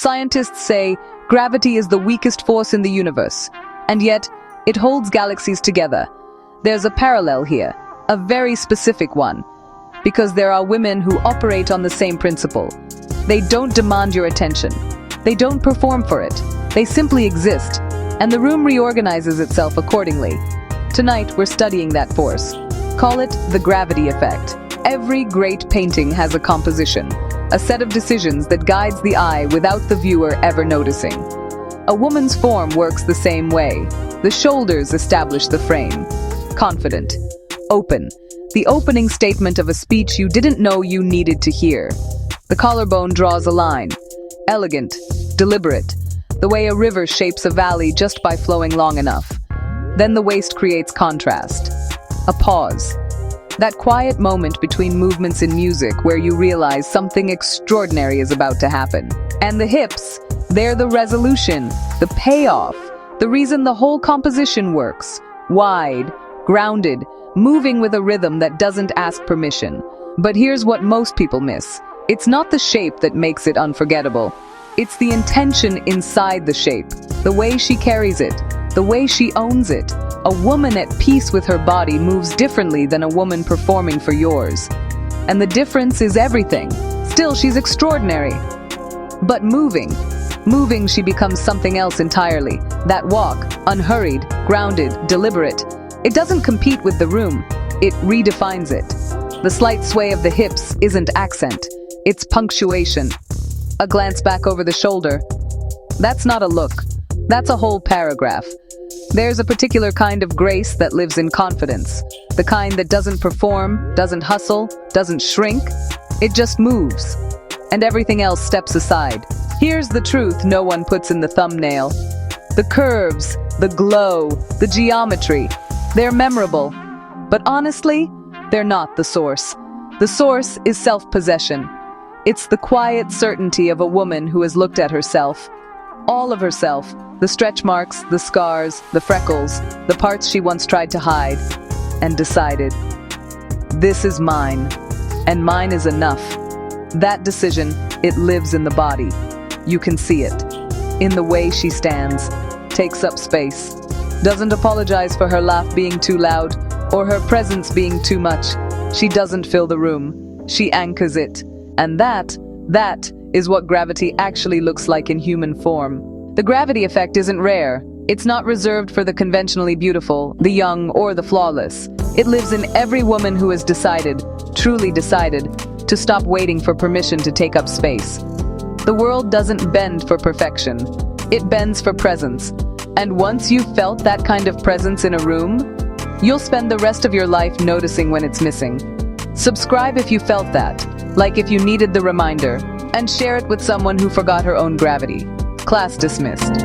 Scientists say gravity is the weakest force in the universe, and yet it holds galaxies together. There's a parallel here, a very specific one, because there are women who operate on the same principle. They don't demand your attention. They don't perform for it. They simply exist, and the room reorganizes itself accordingly. Tonight, we're studying that force. Call it the gravity effect. Every great painting has a composition, a set of decisions that guides the eye without the viewer ever noticing. A woman's form works the same way. The shoulders establish the frame. Confident. Open. The opening statement of a speech you didn't know you needed to hear. The collarbone draws a line. Elegant. Deliberate. The way a river shapes a valley just by flowing long enough. Then the waist creates contrast. A pause. That quiet moment between movements in music where you realize something extraordinary is about to happen. And the hips, they're the resolution, the payoff, the reason the whole composition works. Wide, grounded, moving with a rhythm that doesn't ask permission. But here's what most people miss. It's not the shape that makes it unforgettable. It's the intention inside the shape, the way she carries it, the way she owns it. A woman at peace with her body moves differently than a woman performing for yours. And the difference is everything. Still, she's extraordinary. But moving, she becomes something else entirely. That walk, unhurried, grounded, deliberate. It doesn't compete with the room, it redefines it. The slight sway of the hips isn't accent, it's punctuation. A glance back over the shoulder. That's not a look, that's a whole paragraph. There's a particular kind of grace that lives in confidence. The kind that doesn't perform, doesn't hustle, doesn't shrink. It just moves. And everything else steps aside. Here's the truth no one puts in the thumbnail. The curves, the glow, the geometry. They're memorable. But honestly, they're not the source. The source is self-possession. It's the quiet certainty of a woman who has looked at herself. All of herself. The stretch marks, the scars, the freckles, the parts she once tried to hide, and decided, this is mine, and mine is enough. That decision, it lives in the body. You can see it. In the way she stands, takes up space, doesn't apologize for her laugh being too loud, or her presence being too much. She doesn't fill the room, she anchors it. And that is what gravity actually looks like in human form. The gravity effect isn't rare. It's not reserved for the conventionally beautiful, the young, or the flawless. It lives in every woman who has decided, truly decided, to stop waiting for permission to take up space. The world doesn't bend for perfection. It bends for presence. And once you've felt that kind of presence in a room, you'll spend the rest of your life noticing when it's missing. Subscribe if you felt that, like if you needed the reminder, and share it with someone who forgot her own gravity. Class dismissed.